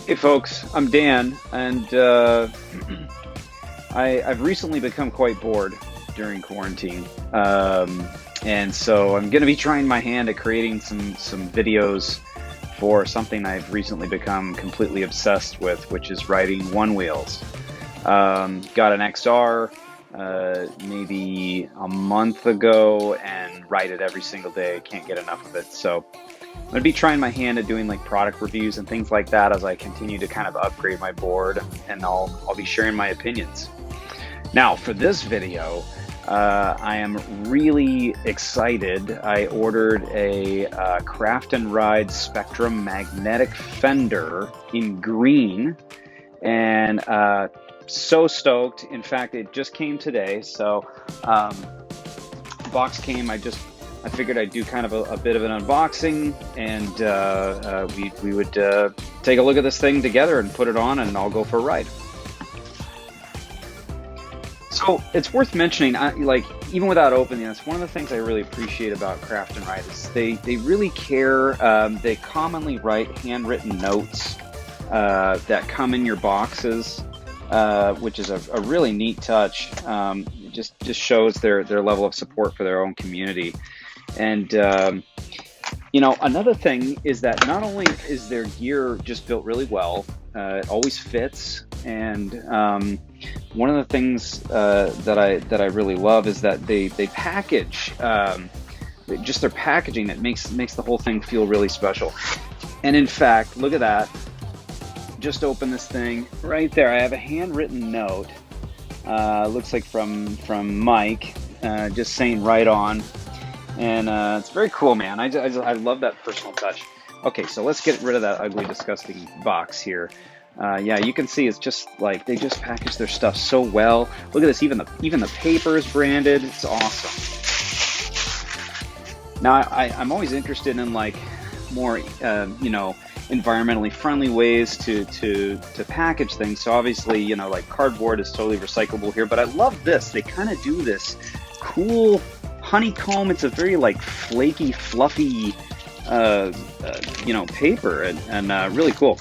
Hey folks, I'm Dan, and I've recently become quite bored during quarantine, and so I'm going to be trying my hand at creating some videos for something I've recently become completely obsessed with, which is riding OneWheels. Got an XR maybe a month ago and ride it every single day. Can't get enough of it. So I'm gonna be trying my hand at doing like product reviews and things like that as I continue to kind of upgrade my board, and I'll be sharing my opinions. Now for this video, I am really excited. I ordered a Craft&Ride Spectrum magnetic fender in green, and so stoked. In fact, it just came today, so the box came. I figured I'd do kind of a bit of an unboxing, and we would take a look at this thing together and put it on, and I'll go for a ride. So it's worth mentioning, like, even without opening this, one of the things I really appreciate about Craft&Ride is they really care. They commonly write handwritten notes that come in your boxes, which is a really neat touch. It just shows their level of support for their own community. And another thing is that not only is their gear just built really well, it always fits. And one of the things that I really love is that they package, just their packaging that makes the whole thing feel really special. And in fact, look at that. Just open this thing right there. I have a handwritten note. Looks like from Mike, just saying "right on," and it's very cool, man. I love that personal touch. Okay, so let's get rid of that ugly, disgusting box here. Yeah, you can see it's just like they just package their stuff so well. Look at this, even the paper is branded. It's awesome. Now I'm always interested in like more environmentally friendly ways to package things. So obviously, like cardboard is totally recyclable here, but I love this. They kind of do this cool honeycomb. It's a very like flaky, fluffy, paper, and really cool.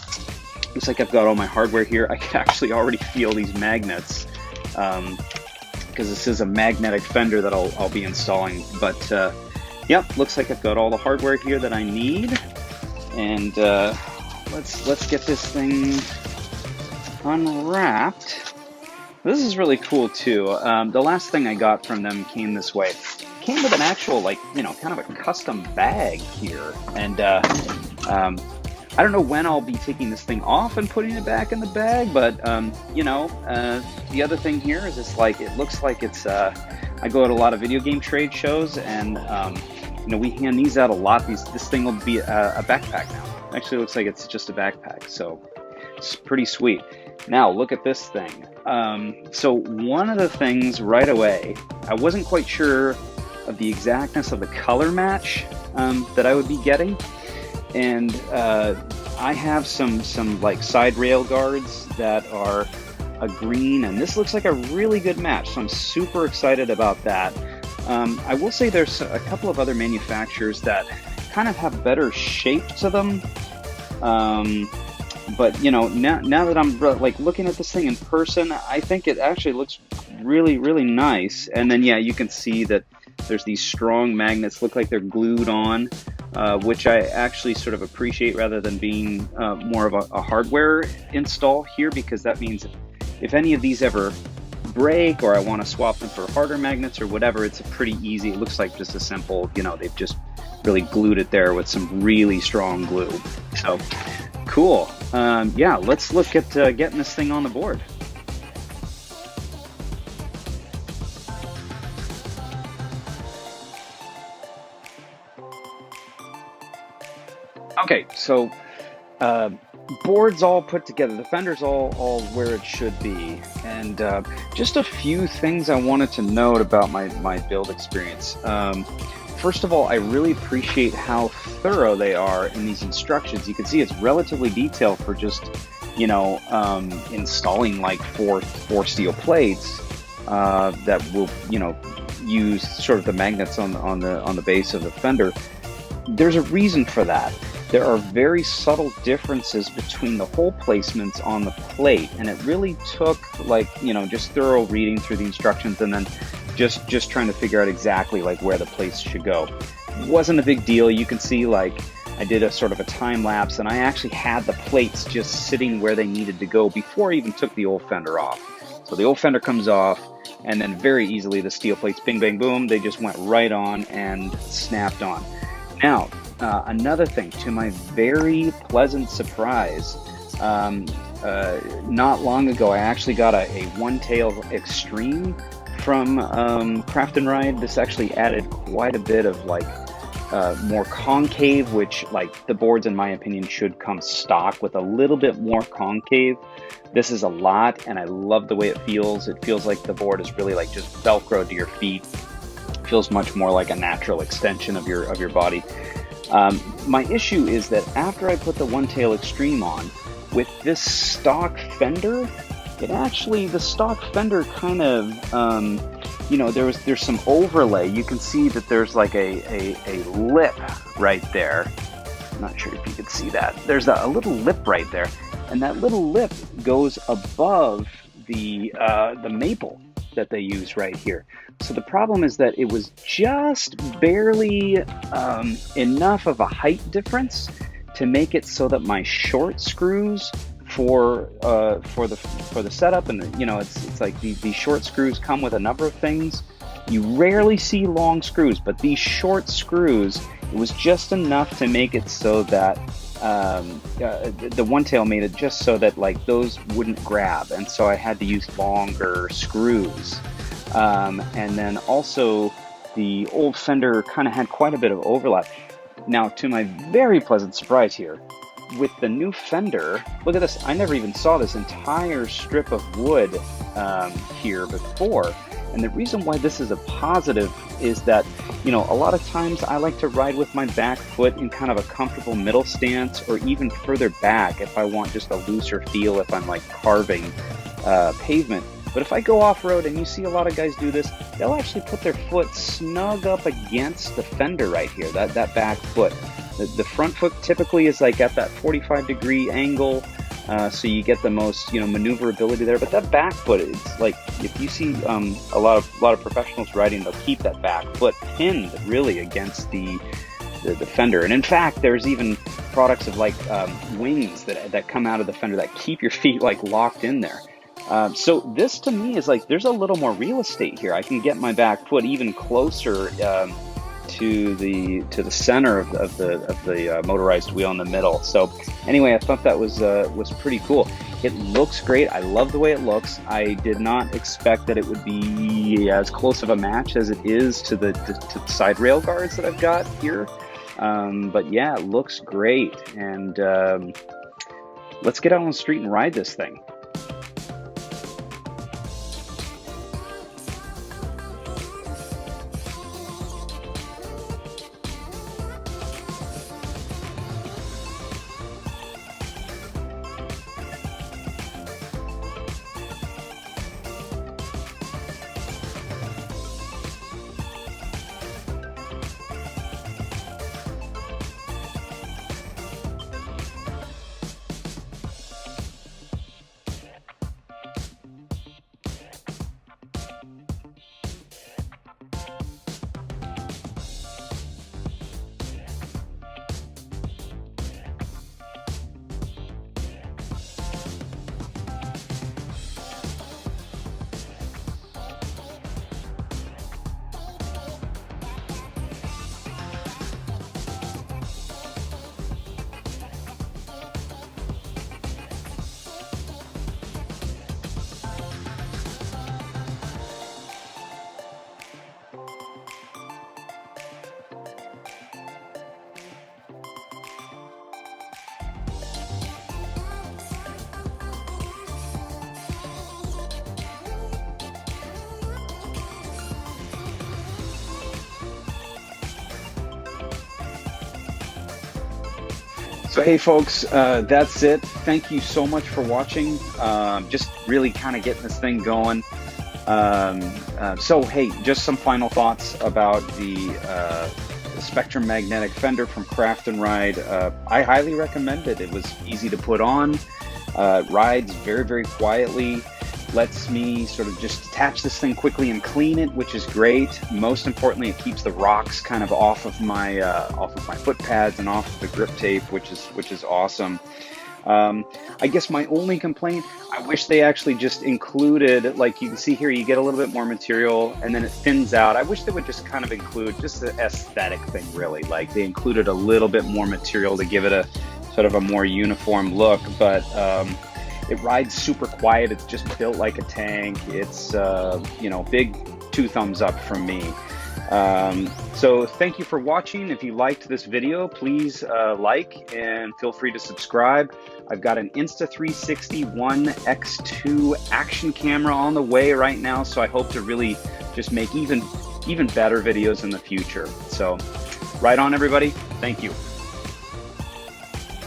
Looks like I've got all my hardware here. I can actually already feel these magnets, because this is a magnetic fender that I'll be installing. But yep, looks like I've got all the hardware here that I need. And let's get this thing unwrapped. This is really cool too. The last thing I got from them came this way. It came with an actual kind of a custom bag here, and I don't know when I'll be taking this thing off and putting it back in the bag, but the other thing here is it looks like it's I go to a lot of video game trade shows, and we hand these out a lot. This thing will be a backpack now. Actually, it looks like it's just a backpack, so it's pretty sweet. Now, look at this thing. So one of the things right away, I wasn't quite sure of the exactness of the color match that I would be getting. And I have some like side rail guards that are a green, and this looks like a really good match. So I'm super excited about that. I will say there's a couple of other manufacturers that kind of have better shape to them. But now that I'm like looking at this thing in person, I think it actually looks really, really nice. And then, yeah, you can see that there's these strong magnets, look like they're glued on, which I actually sort of appreciate rather than being more of a hardware install here, because that means if any of these ever break or I want to swap them for harder magnets or whatever, it's a pretty easy. It looks like just a simple, they've just really glued it there with some really strong glue. So cool. Yeah, let's look at getting this thing on the board. Okay, so board's all put together. The fender's all where it should be. And just a few things I wanted to note about my build experience. First of all, I really appreciate how thorough they are in these instructions. You can see it's relatively detailed for just, installing like four steel plates that will, use sort of the magnets on the base of the fender. There's a reason for that. there are very subtle differences between the hole placements on the plate, and it really took, like, you know, just thorough reading through the instructions and then just trying to figure out exactly like where the plates should go. Wasn't a big deal. You can see, like, I did a sort of a time lapse, and I actually had the plates just sitting where they needed to go before I even took the old fender off. So the old fender comes off, and then very easily the steel plates, bing, bang, boom, they just went right on and snapped on. Now, another thing, to my very pleasant surprise, not long ago, I actually got a one-tail extreme from Craft&Ride. This actually added quite a bit of, like, more concave, which, like, the boards, in my opinion, should come stock with a little bit more concave. This is a lot, and I love the way it feels. It feels like the board is really like just Velcro to your feet. It feels much more like a natural extension of your body. My issue is that after I put the one-tail extreme on, with this stock fender, the stock fender kind of, you know, there's some overlay. You can see that there's like a lip right there. I'm not sure if you could see that. There's a little lip right there, and that little lip goes above the maple that they use right here. So the problem is that it was just barely enough of a height difference to make it so that my short screws for the setup, and you know, it's like these short screws come with a number of things. You rarely see long screws, but these short screws, it was just enough to make it so that the one tail made it just so that, like, those wouldn't grab, and so I had to use longer screws. And then also the old fender kind of had quite a bit of overlap. Now, to my very pleasant surprise here, with the new fender, look at this. I never even saw this entire strip of wood here before. And the reason why this is a positive is that, you know, a lot of times I like to ride with my back foot in kind of a comfortable middle stance, or even further back if I want just a looser feel, if I'm like carving pavement. But if I go off-road, and you see a lot of guys do this, they'll actually put their foot snug up against the fender right here, that back foot. The front foot typically is like at that 45-degree angle, so you get the most, you know, maneuverability there. But that back foot, it's like, if you see a lot of professionals riding, they'll keep that back foot pinned really against the fender. And in fact, there's even products of like wings that come out of the fender that keep your feet like locked in there. So this to me is like, there's a little more real estate here. I can get my back foot even closer to the center of the motorized wheel in the middle. So anyway, I thought that was pretty cool. It looks great. I love the way it looks. I did not expect that it would be as close of a match as it is to the side rail guards that I've got here. But yeah, it looks great. And let's get out on the street and ride this thing. So hey folks, that's it. Thank you so much for watching. Just really kind of getting this thing going. So hey, just some final thoughts about the the Spectrum magnetic Fender from Craft&Ride. I highly recommend it. It was easy to put on, rides very, very quietly, lets me sort of just detach this thing quickly and clean it, which is great. Most importantly, it keeps the rocks kind of off of my foot pads and off of the grip tape, which is awesome. I guess my only complaint, I wish they actually just included, like you can see here, you get a little bit more material and then it thins out. I wish they would just kind of include just the aesthetic thing, really. Like they included a little bit more material to give it a sort of a more uniform look, but it rides super quiet. It's just built like a tank. It's, you know, big 2 thumbs up from me. So thank you for watching. If you liked this video, please like and feel free to subscribe. I've got an Insta360 One X2 action camera on the way right now, so I hope to really just make even better videos in the future. So right on, everybody. Thank you.